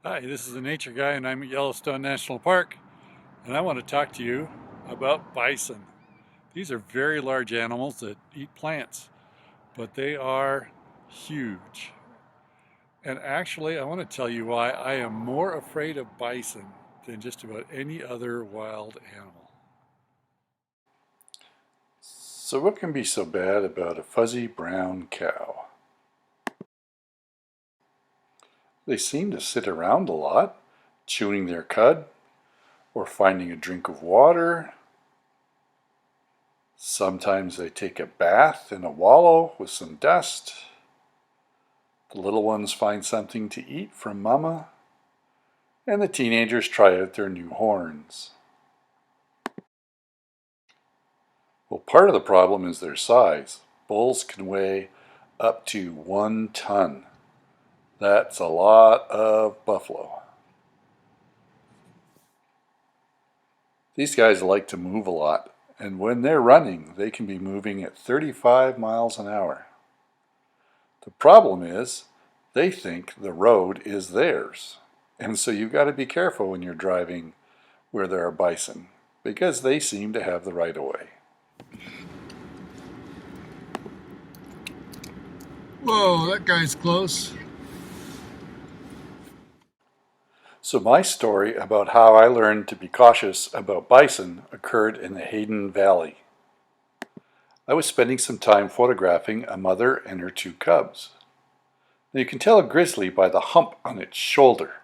Hi, this is the Nature Guy, and I'm at Yellowstone National Park, and I want to talk to you about bison. These are very large animals that eat plants, but they are huge. And actually, I want to tell you why I am more afraid of bison than just about any other wild animal. So what can be so bad about a fuzzy brown cow? They seem to sit around a lot, chewing their cud or finding a drink of water. Sometimes they take a bath in a wallow with some dust. The little ones find something to eat from mama, and the teenagers try out their new horns. Well, part of the problem is their size. Bulls can weigh up to 1 ton. That's a lot of buffalo. These guys like to move a lot, and when they're running, they can be moving at 35 miles an hour. The problem is, they think the road is theirs, and so you've got to be careful when you're driving where there are bison, because they seem to have the right of way. Whoa, that guy's close. So my story about how I learned to be cautious about bison occurred in the Hayden Valley. I was spending some time photographing a mother and her 2 cubs. Now you can tell a grizzly by the hump on its shoulder,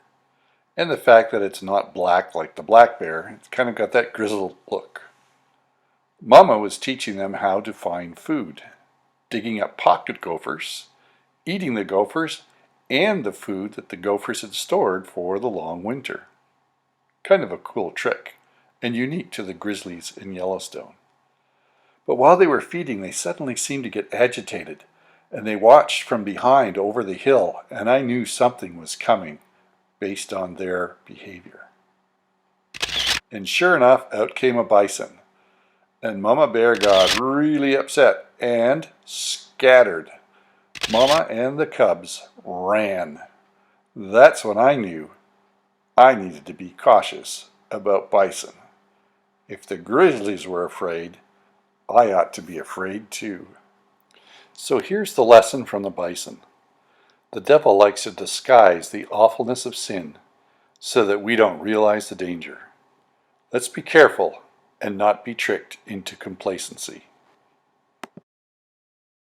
and the fact that it's not black like the black bear. It's kind of got that grizzled look. Mama was teaching them how to find food, digging up pocket gophers, eating the gophers, and the food that the gophers had stored for the long winter. Kind of a cool trick, and unique to the grizzlies in Yellowstone. But while they were feeding, they suddenly seemed to get agitated, and they watched from behind over the hill, and I knew something was coming based on their behavior. And sure enough, out came a bison, and Mama Bear got really upset and scattered. Mama and the cubs ran. That's when I knew I needed to be cautious about bison. If the grizzlies were afraid, I ought to be afraid too. So here's the lesson from the bison. The devil likes to disguise the awfulness of sin so that we don't realize the danger. Let's be careful and not be tricked into complacency.